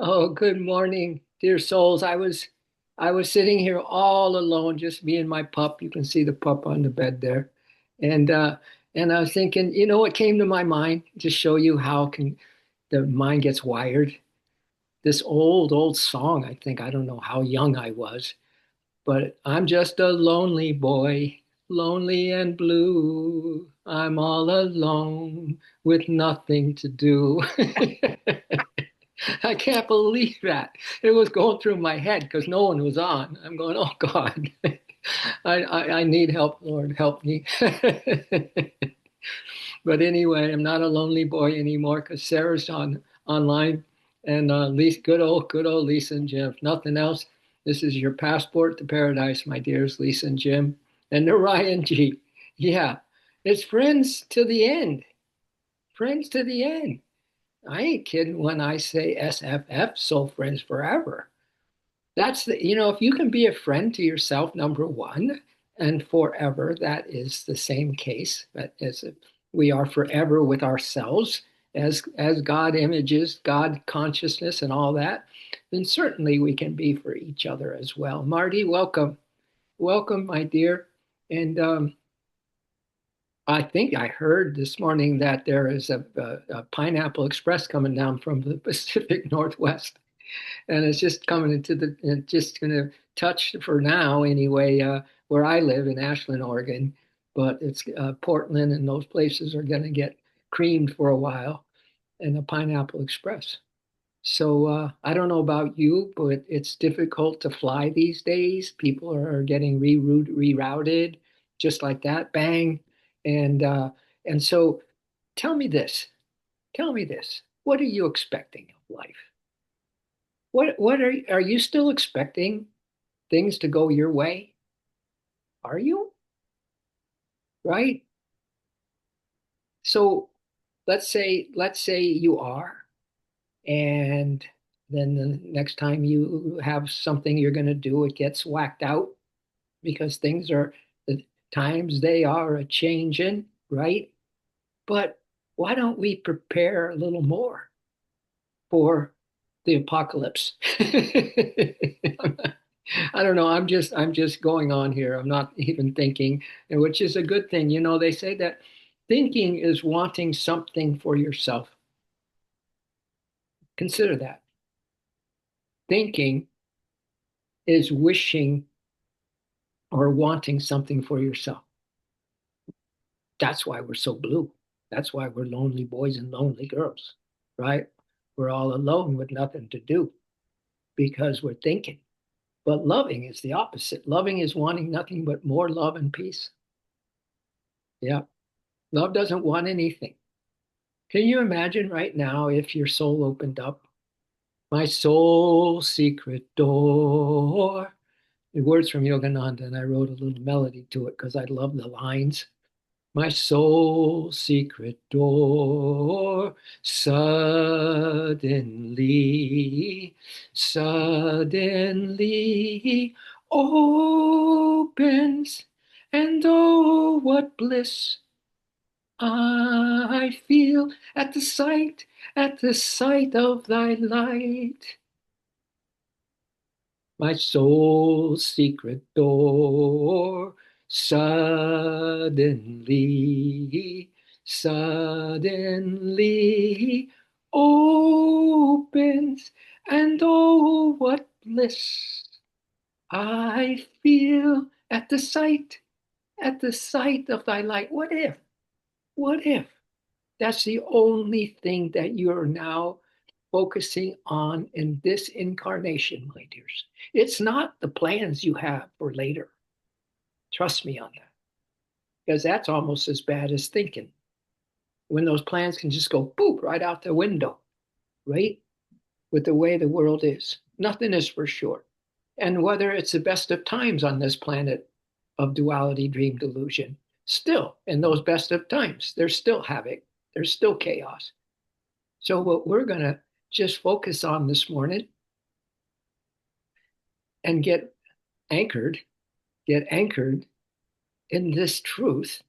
Oh, good morning, dear souls. I was sitting here all alone, just me and my pup. You can see the pup on the bed there. And and I was thinking, what came to my mind to show you how can the mind gets wired. This old song, I think, I don't know how young I was, but I'm just a lonely boy, lonely and blue. I'm all alone with nothing to do. I can't believe that. It was going through my head because no one was on. I'm going, oh God, I need help, Lord, help me. But anyway, I'm not a lonely boy anymore because Sarah's on online, and Lisa, good old Lisa and Jim. If nothing else, this is your passport to paradise, my dears, Lisa and Jim, and Narayan G. Yeah, it's friends to the end. Friends to the end. I ain't kidding when I say SFF, soul friends forever. That's if you can be a friend to yourself, number one, and forever, that is the same case. That is, we are forever with ourselves as God images, God consciousness, and all that. Then certainly we can be for each other as well. Marty, welcome, welcome, my dear. And I think I heard this morning that there is a Pineapple Express coming down from the Pacific Northwest, and it's just coming it's just going to touch for now anyway, where I live in Ashland, Oregon. But it's Portland and those places are going to get creamed for a while, and the Pineapple Express. So I don't know about you, but it's difficult to fly these days. People are getting rerouted just like that, bang. And and so tell me this, tell me this. What are you expecting of life? What are you still expecting things to go your way? Are you? Right? So let's say you are, and then the next time you have something you're going to do, it gets whacked out because the times they are a changing, right? But why don't we prepare a little more for the apocalypse? I don't know. I'm just going on here. I'm not even thinking, which is a good thing. They say that thinking is wanting something for yourself. Consider that. Thinking is wishing or wanting something for yourself. That's why we're so blue. That's why we're lonely boys and lonely girls, right? We're all alone with nothing to do because we're thinking. But loving is the opposite. Loving is wanting nothing but more love and peace. Yeah. Love doesn't want anything. Can you imagine right now if your soul opened up? My soul secret door. The words from Yogananda, and I wrote a little melody to it because I love the lines. My soul secret door suddenly opens, and oh, what bliss I feel at the sight of thy light. My soul's secret door suddenly opens, and oh, what bliss I feel at the sight of thy light. What if that's the only thing that you're now focusing on in this incarnation, my dears? It's not the plans you have for later. Trust me on that, because that's almost as bad as thinking when those plans can just go boop right out the window, right? With the way the world is, nothing is for sure. And whether it's the best of times on this planet of duality, dream, delusion, still in those best of times, there's still havoc, there's still chaos. So, what we're going to just focus on this morning and anchored, get anchored in this truth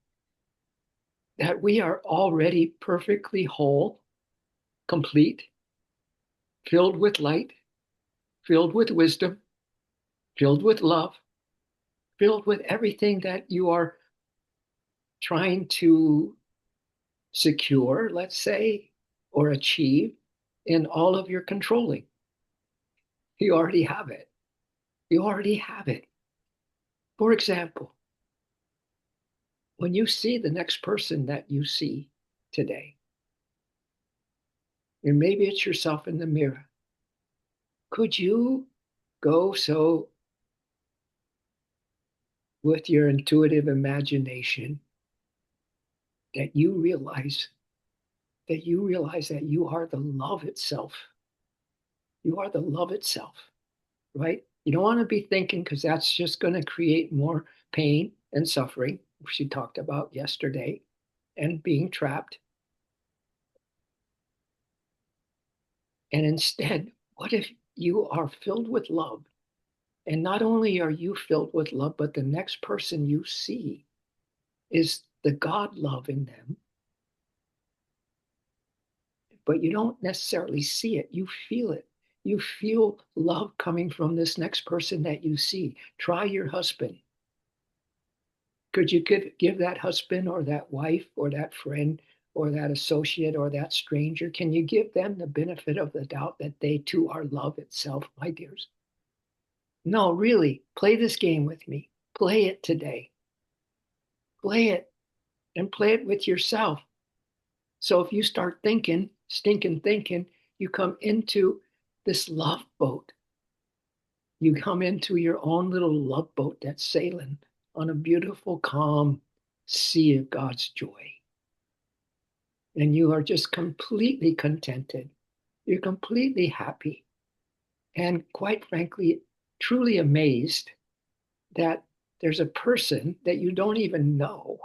that we are already perfectly whole, complete, filled with light, filled with wisdom, filled with love, filled with everything that you are trying to secure, let's say, or achieve in all of your controlling. You already have it. You already have it. For example, when you see the next person that you see today, and maybe it's yourself in the mirror, could you go so with your intuitive imagination that you realize that you are the love itself. You are the love itself, right? You don't want to be thinking because that's just going to create more pain and suffering, which we talked about yesterday, and being trapped. And instead, what if you are filled with love? And not only are you filled with love, but the next person you see is the God love in them, but you don't necessarily see it. You feel it. You feel love coming from this next person that you see. Try your husband. Could you give that husband or that wife or that friend or that associate or that stranger, can you give them the benefit of the doubt that they too are love itself, my dears? No, really, play this game with me. Play it today. Play it and play it with yourself. So if you start thinking, stinking thinking, you come into this love boat. You come into your own little love boat that's sailing on a beautiful, calm sea of God's joy. And you are just completely contented. You're completely happy. And quite frankly, truly amazed that there's a person that you don't even know,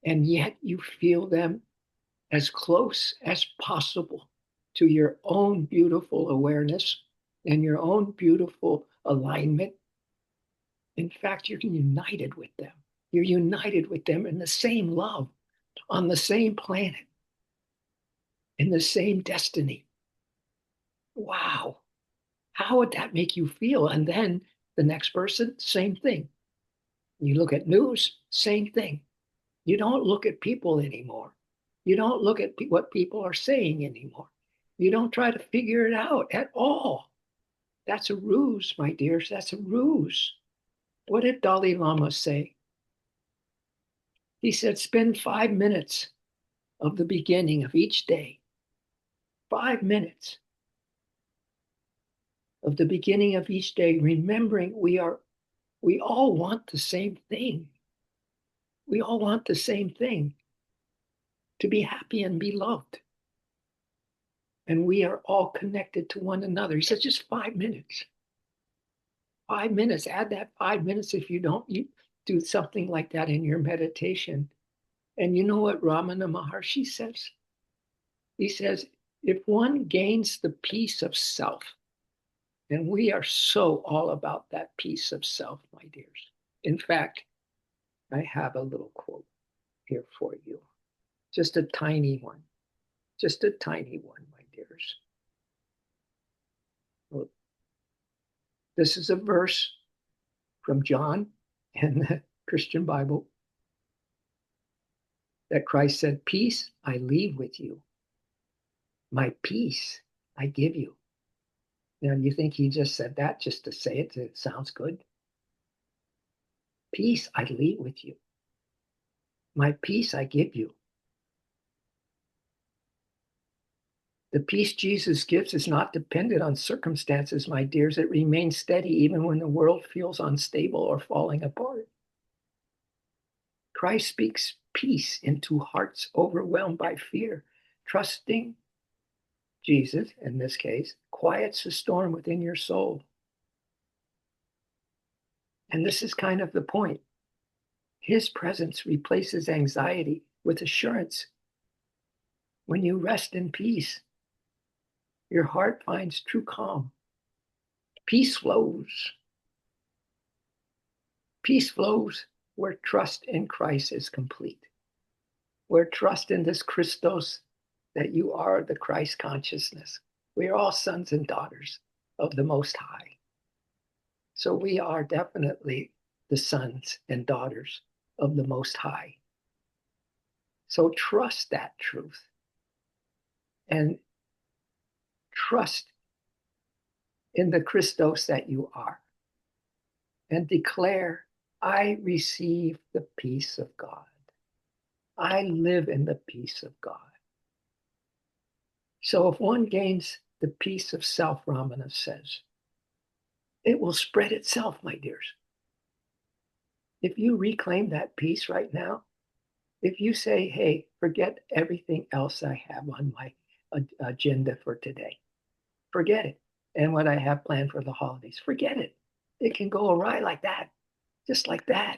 and yet you feel them as close as possible to your own beautiful awareness and your own beautiful alignment. In fact, you're united with them. You're united with them in the same love, on the same planet, in the same destiny. Wow. How would that make you feel? And then the next person, same thing. You look at news, same thing. You don't look at people anymore. You don't look at what people are saying anymore. You don't try to figure it out at all. That's a ruse, my dears. That's a ruse. What did Dalai Lama say? He said, spend 5 minutes of the beginning of each day, 5 minutes of the beginning of each day, remembering we all want the same thing. We all want the same thing, to be happy and be loved. And we are all connected to one another. He says, just 5 minutes. 5 minutes. Add that 5 minutes if you do something like that in your meditation. And you know what Ramana Maharshi says? He says, if one gains the peace of self, and we are so all about that peace of self, my dears. In fact, I have a little quote here for you. Just a tiny one. Just a tiny one, my dears. Well, this is a verse from John in the Christian Bible that Christ said, peace I leave with you. My peace I give you. Now, you think he just said that just to say it? It sounds good. Peace I leave with you. My peace I give you. The peace Jesus gives is not dependent on circumstances, my dears. It remains steady even when the world feels unstable or falling apart. Christ speaks peace into hearts overwhelmed by fear. Trusting Jesus, in this case, quiets the storm within your soul. And this is kind of the point. His presence replaces anxiety with assurance. When you rest in peace, your heart finds true calm. Peace flows. Peace flows where trust in Christ is complete, where trust in this Christos, that you are the Christ consciousness, We are all sons and daughters of the Most High. So we are definitely the sons and daughters of the Most High. So trust that truth and trust in the Christos that you are and declare, I receive the peace of God. I live in the peace of God. So if one gains the peace of self, Ramana says, it will spread itself, my dears. If you reclaim that peace right now, if you say, hey, forget everything else I have on my agenda for today, forget it. And what I have planned for the holidays, forget it. It can go awry like that, just like that.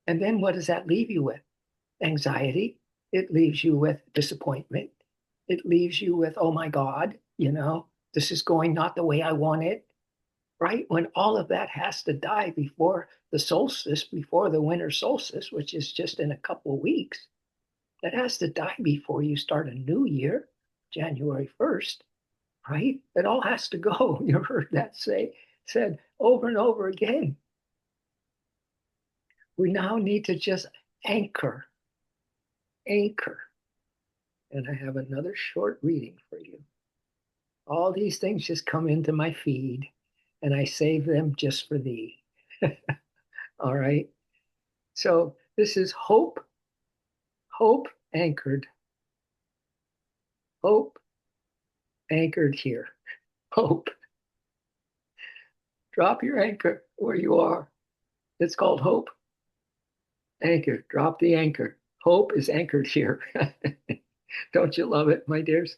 And then what does that leave you with? Anxiety. It leaves you with disappointment. It leaves you with, oh my God, this is going not the way I want it, right? When all of that has to die before the solstice, before the winter solstice, which is just in a couple of weeks, that has to die before you start a new year, January 1st, right? It all has to go. You heard that said over and over again. We now need to just anchor, anchor. And I have another short reading for you. All these things just come into my feed, and I save them just for thee. All right. So this is hope, hope anchored, hope anchored here. Hope. Drop your anchor where you are. It's called hope. Anchor. Drop the anchor. Hope is anchored here. Don't you love it, my dears?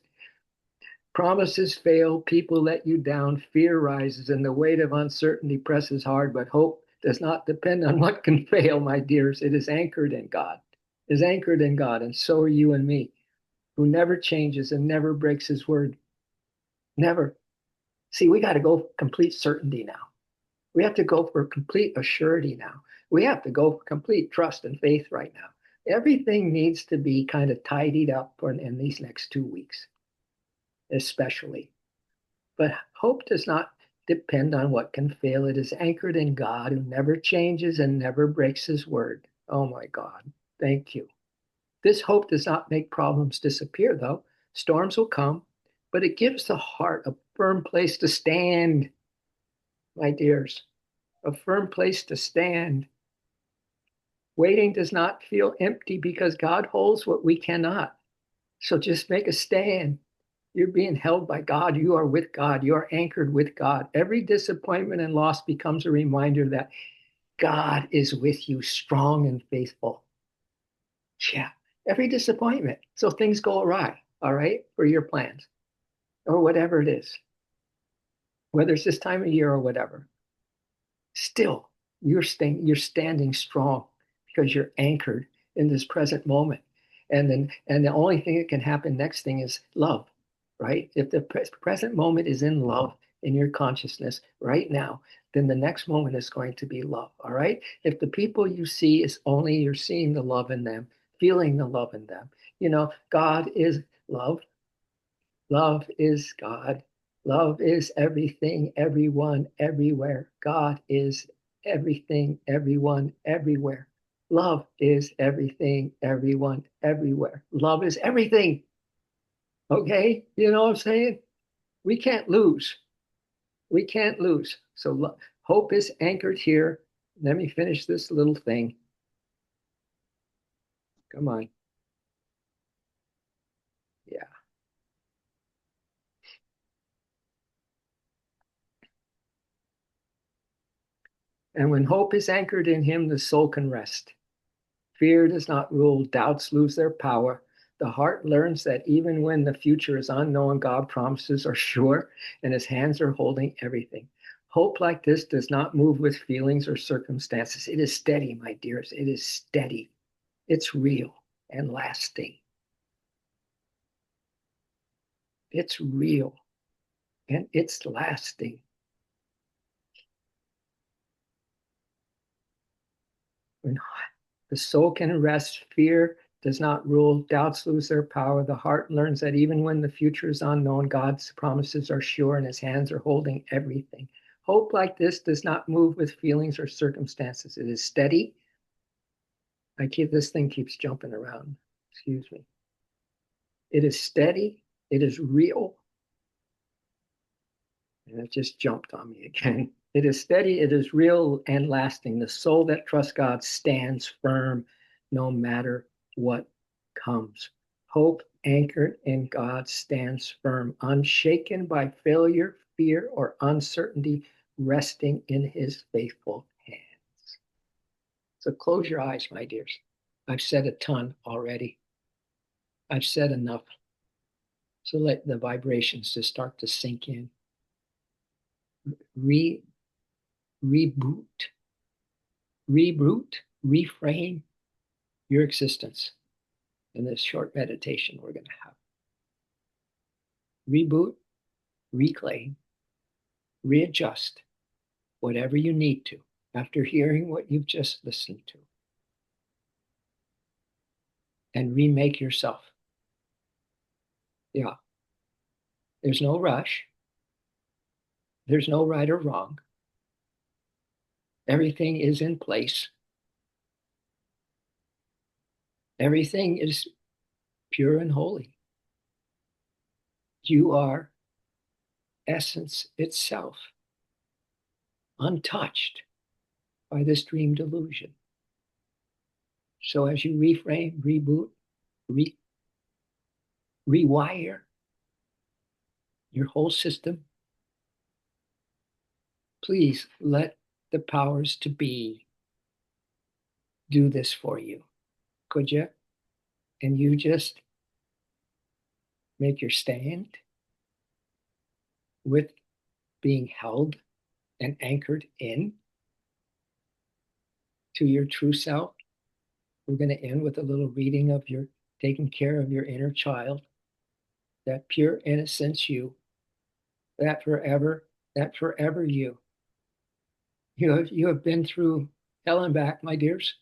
Promises fail, people let you down, fear rises, and the weight of uncertainty presses hard, but hope does not depend on what can fail, my dears. It is anchored in God. It is anchored in God, and so are you and me, who never changes and never breaks his word. Never. See, we got to go complete certainty now. We have to go for complete assurity now. We have to go for complete trust and faith right now. Everything needs to be kind of tidied up in these next 2 weeks, especially. But hope does not depend on what can fail. It is anchored in God who never changes and never breaks his word. Oh my God. Thank you. This hope does not make problems disappear, though. Storms will come, but it gives the heart a firm place to stand, my dears, a firm place to stand. Waiting does not feel empty because God holds what we cannot. So just make a stand. You're being held by God. You are with God. You are anchored with God. Every disappointment and loss becomes a reminder that God is with you, strong and faithful. Yeah, every disappointment. So things go awry, all right, for your plans or whatever it is, whether it's this time of year or whatever. Still, you're standing strong because you're anchored in this present moment. And the only thing that can happen next thing is love, right? If the present moment is in love in your consciousness right now, then the next moment is going to be love. All right. If the people you see is only you're seeing the love in them, feeling the love in them, God is love. Love is God. Love is everything, everyone, everywhere. God is everything, everyone, everywhere. Love is everything, everyone, everywhere. Love is everything. Okay? You know what I'm saying? We can't lose. We can't lose. So hope is anchored here. Let me finish this little thing. Come on. Yeah. And when hope is anchored in him, the soul can rest. Fear does not rule, doubts lose their power. The heart learns that even when the future is unknown, God promises are sure and his hands are holding everything. Hope like this does not move with feelings or circumstances. It is steady, my dears. It is steady. It's real and lasting. It's real and it's lasting. When the soul can rest, fear does not rule. Doubts lose their power. The heart learns that even when the future is unknown, God's promises are sure and his hands are holding everything. Hope like this does not move with feelings or circumstances. It is steady. This thing keeps jumping around. Excuse me. It is steady. It is real. And it just jumped on me again. It is steady, it is real and lasting. The soul that trusts God stands firm no matter what comes. Hope anchored in God stands firm, unshaken by failure, fear, or uncertainty, resting in his faithful hands. So close your eyes, my dears. I've said a ton already. I've said enough. So let the vibrations just start to sink in. Re reboot, reframe your existence in this short meditation we're going to have. Reboot, reclaim, readjust, whatever you need to after hearing what you've just listened to, and remake yourself. Yeah, there's no rush, there's no right or wrong. Everything is in place. Everything is pure and holy. You are essence itself, untouched by this dream delusion. So as you reframe, reboot, rewire your whole system, please let the powers to be do this for you. Could you? And you just make your stand with being held and anchored in to your true self. We're going to end with a little reading of your taking care of your inner child, that pure innocence you, that forever you. You have been through hell and back, my dears,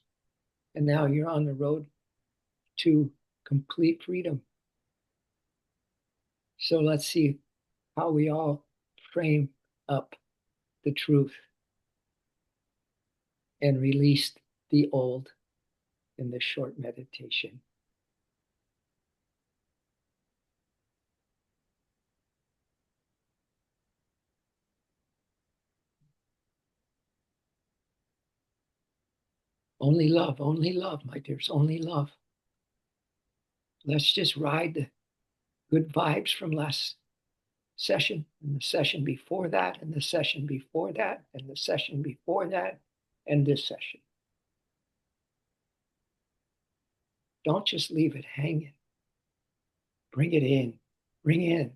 and now you're on the road to complete freedom. So let's see how we all frame up the truth and release the old in this short meditation. Only love, my dears, only love. Let's just ride the good vibes from last session, and the session before that, and the session before that, and the session before that, and this session. Don't just leave it hanging. Bring it in. Bring in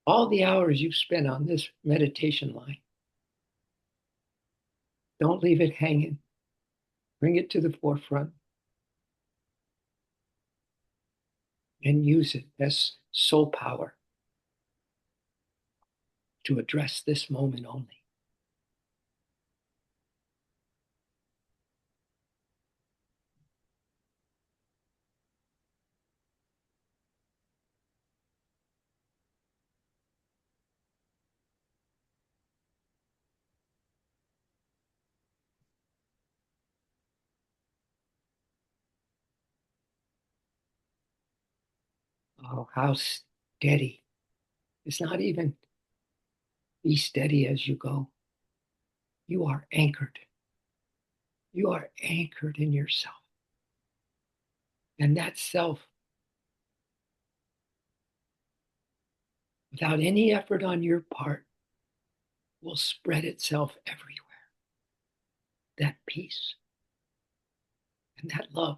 all the hours you've spent on this meditation line. Don't leave it hanging. Bring it to the forefront and use it as soul power to address this moment only. Oh, how steady. It's not even be steady as you go. You are anchored. You are anchored in yourself. And that self, without any effort on your part, will spread itself everywhere. That peace and that love.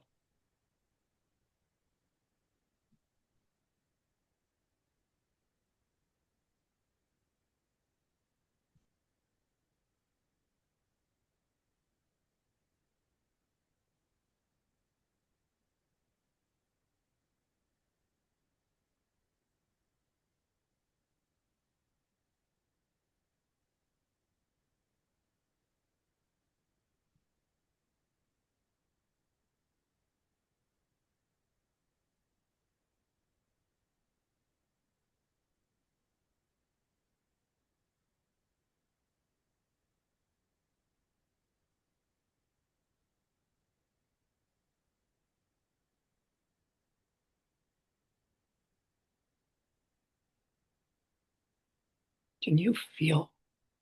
Can you feel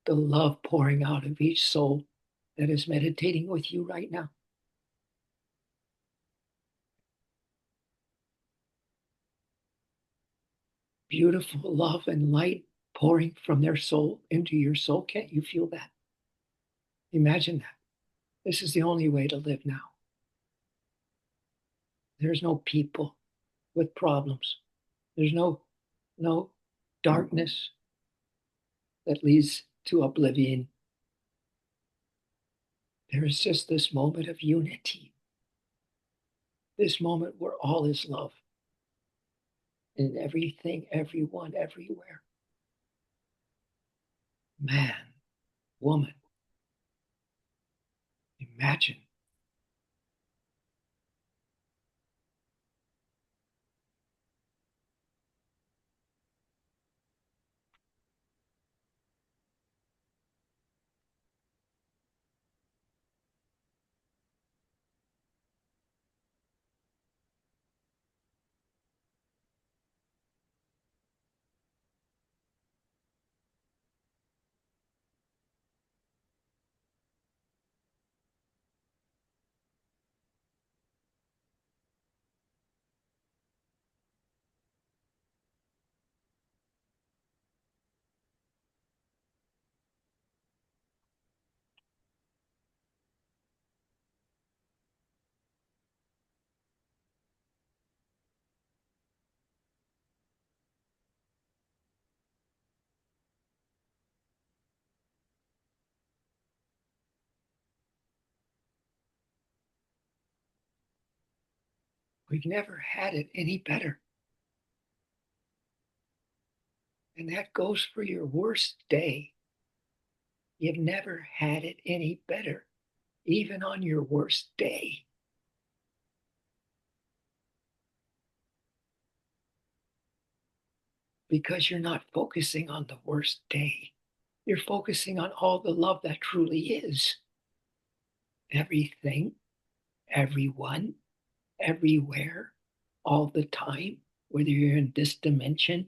the love pouring out of each soul that is meditating with you right now? Beautiful love and light pouring from their soul into your soul. Can't you feel that? Imagine that. This is the only way to live now. There's no people with problems. There's no darkness that leads to oblivion. There is just this moment of unity, this moment where all is love in everything, everyone, everywhere. Man, woman, imagine. We've never had it any better. And that goes for your worst day. You've never had it any better, even on your worst day. Because you're not focusing on the worst day. You're focusing on all the love that truly is. Everything, everyone, everywhere, all the time, whether you're in this dimension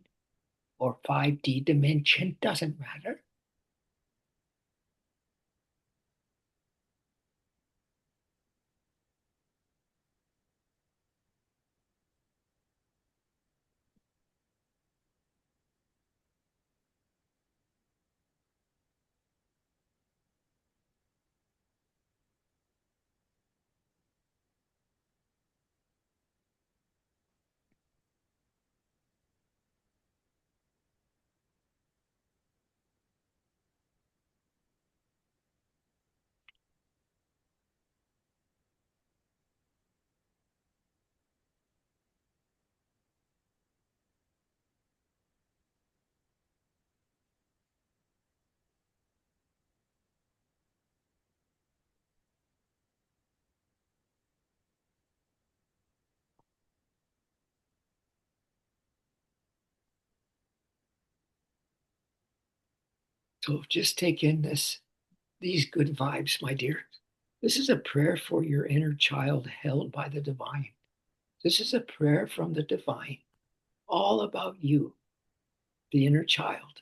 or 5D dimension, doesn't matter. So just take in these good vibes, my dear. This is a prayer for your inner child held by the divine. This is a prayer from the divine, all about you, the inner child,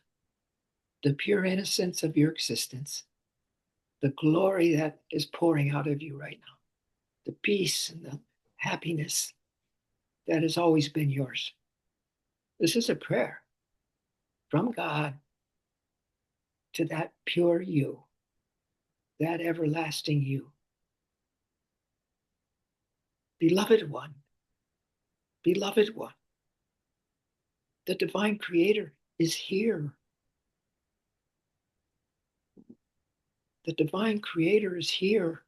the pure innocence of your existence, the glory that is pouring out of you right now, the peace and the happiness that has always been yours. This is a prayer from God to that pure you, that everlasting you. Beloved one, beloved one, the divine creator is here. The divine creator is here,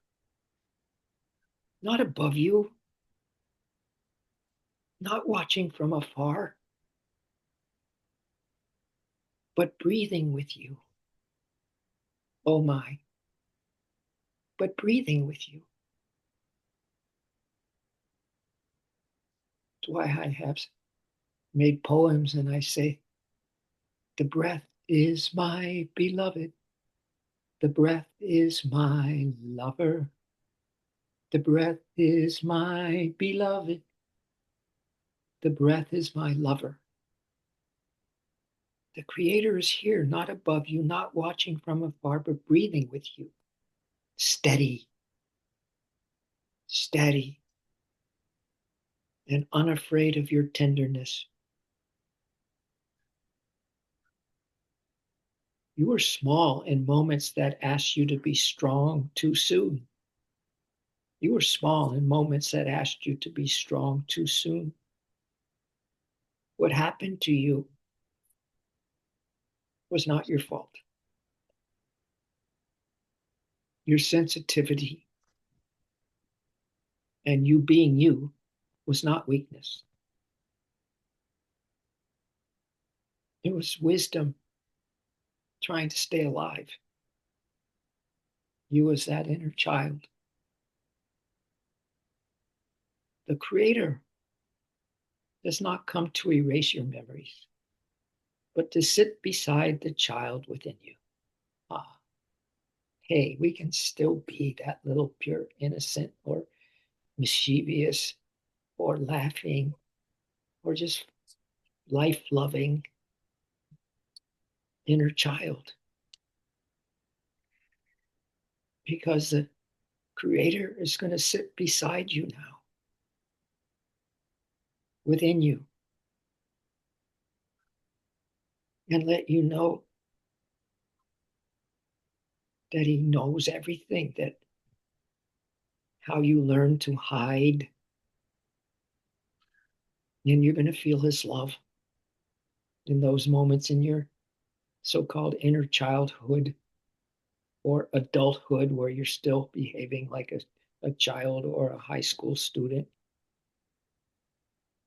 not above you, not watching from afar, but breathing with you. Oh my, but breathing with you. That's why I have made poems and I say, the breath is my beloved. The breath is my lover. The breath is my beloved. The breath is my lover. The Creator is here, not above you, not watching from afar, but breathing with you. Steady, steady, and unafraid of your tenderness. You are small in moments that ask you to be strong too soon. You were small in moments that asked you to be strong too soon. What happened to you was not your fault. Your sensitivity and you being you was not weakness. It was wisdom trying to stay alive. You as that inner child. The Creator does not come to erase your memories, but to sit beside the child within you. Ah, hey, we can still be that little pure innocent or mischievous or laughing or just life loving inner child because the Creator is going to sit beside you now, within you, and let you know that He knows everything, that how you learn to hide, and you're going to feel His love in those moments in your so called inner childhood or adulthood where you're still behaving like a child or a high school student.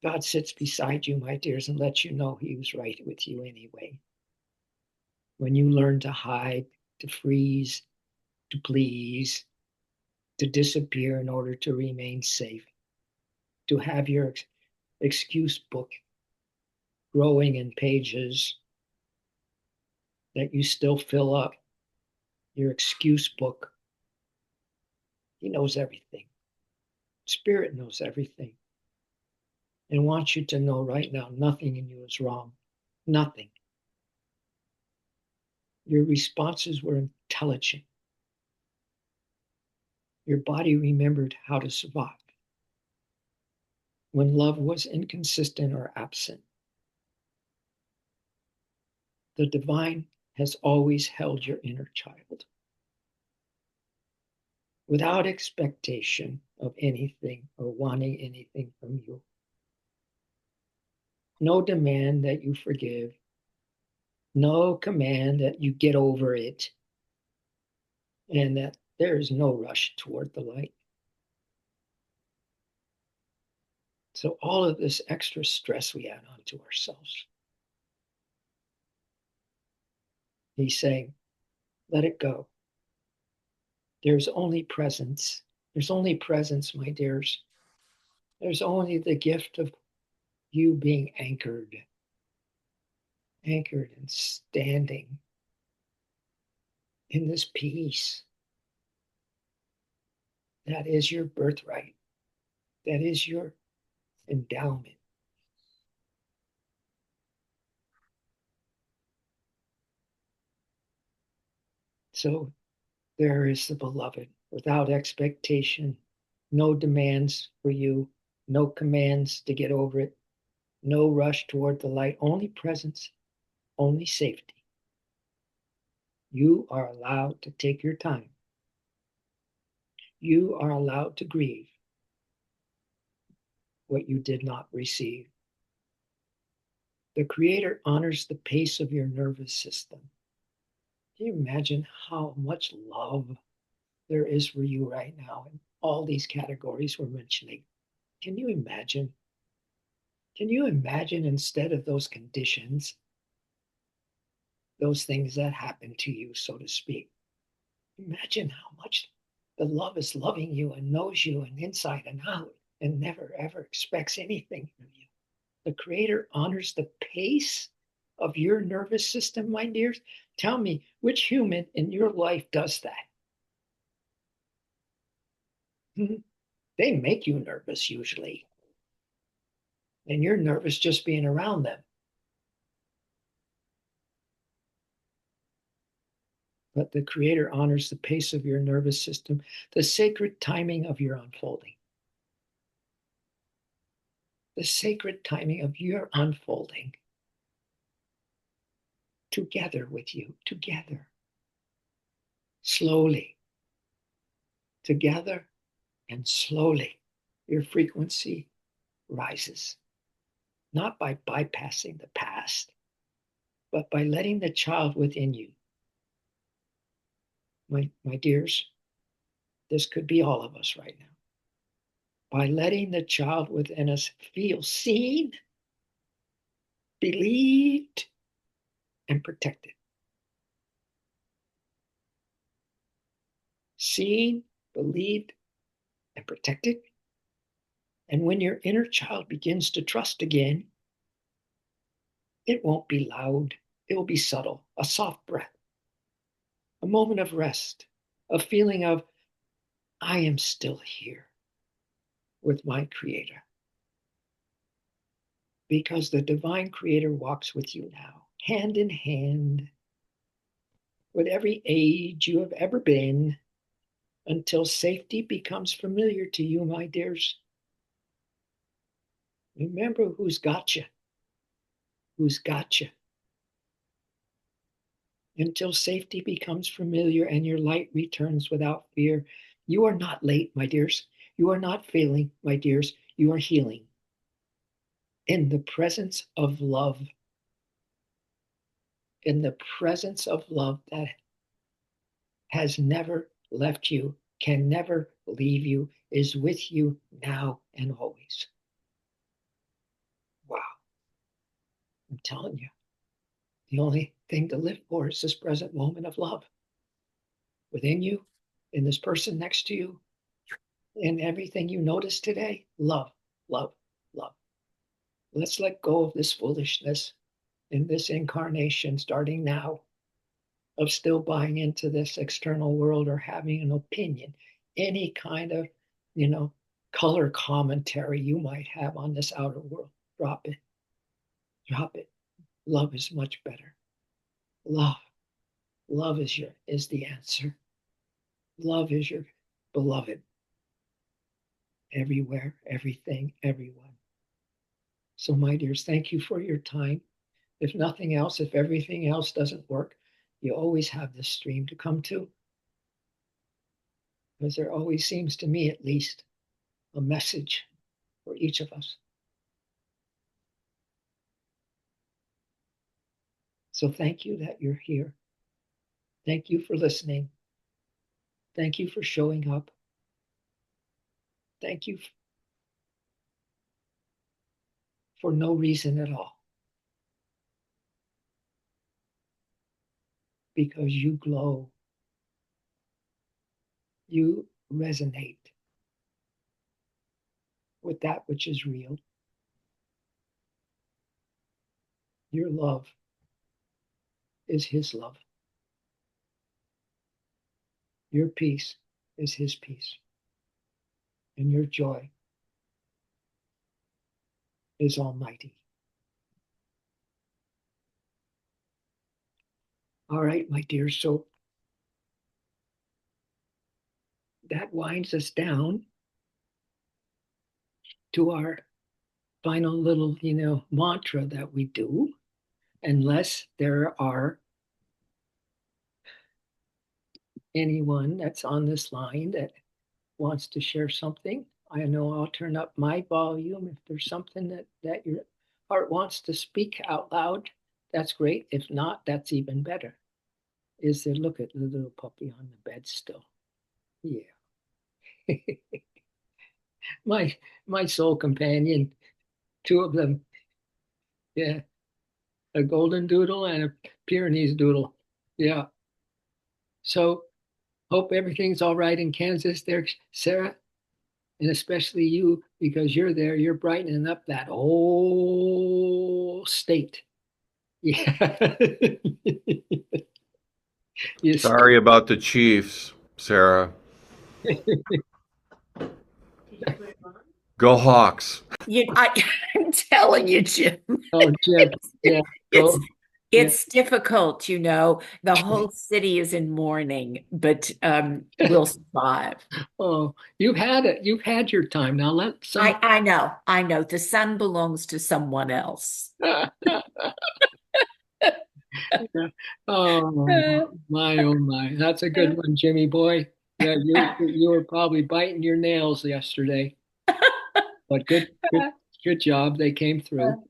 God sits beside you, my dears, and lets you know He was right with you anyway. When you learn to hide, to freeze, to please, to disappear in order to remain safe, to have your excuse book growing in pages that you still fill up, your excuse book. He knows everything. Spirit knows everything and wants you to know right now nothing in you is wrong. Nothing. Your responses were intelligent. Your body remembered how to survive when love was inconsistent or absent. The divine has always held your inner child without expectation of anything or wanting anything from you. No demand that you forgive, no command that you get over it, and that there is no rush toward the light. So, all of this extra stress we add onto ourselves. He's saying, let it go. There's only presence. There's only presence, my dears. There's only the gift of you being anchored and standing in this peace. That is your birthright. That is your endowment. So there is the beloved without expectation, no demands for you, no commands to get over it, no rush toward the light, only presence, only safety. You are allowed to take your time. You are allowed to grieve what you did not receive. The Creator honors the pace of your nervous system. Can you imagine how much love there is for you right now in all these categories we're mentioning? Can you imagine? Can you imagine instead of those conditions, those things that happen to you, so to speak? Imagine how much the love is loving you and knows you and inside and out and never ever expects anything from you. The Creator honors the pace of your nervous system, my dears. Tell me, which human in your life does that? They make you nervous usually, and you're nervous just being around them. but the Creator honors the pace of your nervous system, the sacred timing of your unfolding. The sacred timing of your unfolding together with you, together, slowly, together and slowly, your frequency rises, not by bypassing the past, but by letting the child within you. My dears, this could be all of us right now. By letting the child within us feel seen, believed, and protected. Seen, believed, and protected. And when your inner child begins to trust again, it won't be loud. It will be subtle, a soft breath, a moment of rest, a feeling of, I am still here with my Creator. Because the divine Creator walks with you now, hand in hand, with every age you have ever been, until safety becomes familiar to you, my dears. Remember who's got you, who's got you. Until safety becomes familiar and your light returns without fear. You are not late, my dears. You are not failing, my dears. You are healing. In the presence of love. In the presence of love that has never left you, can never leave you, is with you now and always. Wow. I'm telling you, the only thing to live for is this present moment of love within you, in this person next to you, in everything you notice today. Love, love, love. Let's let go of this foolishness in this incarnation, starting now, of still buying into this external world or having an opinion, any kind of, color commentary you might have on this outer world. Drop it. Drop it. Love is much better. Love. Love is the answer. Love is your beloved. Everywhere, everything, everyone. So, my dears, thank you for your time. If nothing else, if everything else doesn't work, you always have this stream to come to. Because there always seems to me, at least, a message for each of us. So thank you that you're here. Thank you for listening. Thank you for showing up. Thank you for no reason at all. Because you glow. You resonate with that which is real. Your love is His love. Your peace is His peace. And your joy is almighty. All right, my dear. So that winds us down to our final little, mantra that we do, unless there are anyone that's on this line that wants to share something. I know I'll turn up my volume if there's something that your heart wants to speak out loud. That's great. If not, that's even better. Is there? Look at the little puppy on the bed still. Yeah. my soul companion, two of them. Yeah, a golden doodle and a Pyrenees doodle. Yeah. So hope everything's all right in Kansas there, Sarah, and especially you, because you're there. You're brightening up that whole state. Yeah. Yes. Sorry about the Chiefs, Sarah. Go Hawks. I'm telling you, Jim. Oh, Jim. Yeah. It's Go. Yeah. It's difficult, The whole city is in mourning, but we'll survive. Oh, you've had it. You've had your time. Now let some. I know. The sun belongs to someone else. Oh my, oh my. That's a good one, Jimmy boy. Yeah, you were probably biting your nails yesterday, but good job. They came through.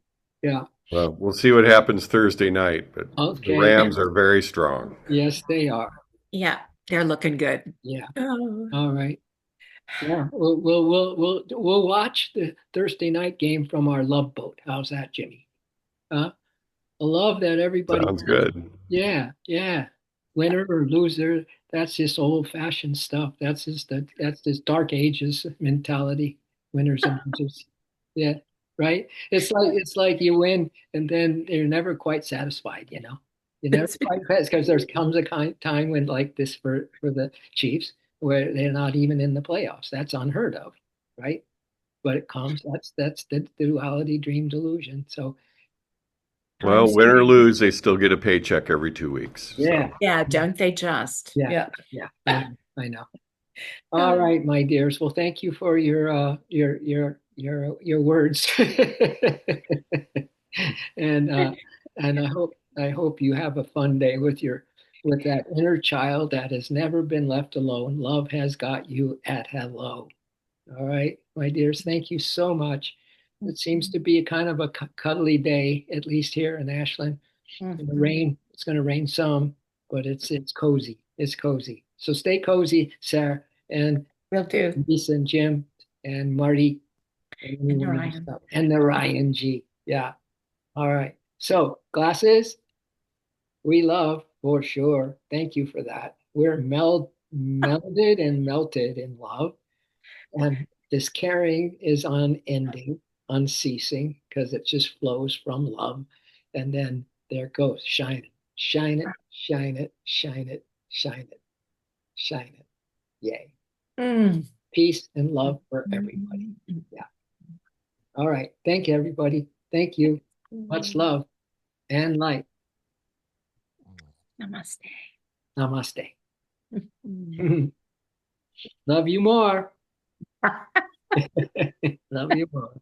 Yeah. Well, we'll see what happens Thursday night, but the Okay. Rams are very strong. Yes, they are. Yeah, they're looking good. Yeah. Oh. All right. Yeah. We'll watch the Thursday night game from our love boat. How's that, Jimmy? Huh? I love that everybody. Sounds good. Yeah, yeah. Winner or loser, that's just old-fashioned stuff. That's just dark ages mentality. Winners and losers. Yeah, right. It's like you win and then you're never quite satisfied, you know. You never It's quite because there comes a time when like this for the Chiefs where they're not even in the playoffs. That's unheard of, right? But it comes. That's the duality dream delusion. So Well, times. win or lose, they still get a paycheck every 2 weeks. yeah. So, Yeah, don't they just? Yeah, Yeah. yeah, I know, I know. All right, my dears. Well, thank you for your words, and I hope you have a fun day with that inner child that has never been left alone. Love has got you at hello. All right, my dears. Thank you so much. It seems to be a kind of a cuddly day, at least here in Ashland. In the Mhm. rain. It's going to rain some, but it's cozy. It's cozy. So stay cozy, Sarah and Will do. Lisa and Jim and Marty and And anyone else. Orion. And the Ryan G. Yeah. All right. So glasses, we love for sure. Thank you for that. We're melded and melted in love. And this caring is unending, unceasing, because it just flows from love. And then there it goes, shine it, shine it, shine it, shine it, shine it, shine it. Yay. Mm. Peace and love for everybody. Yeah. All right. Thank you, everybody. Thank you. Much love and light. Namaste. Namaste. Love you more. Love you more.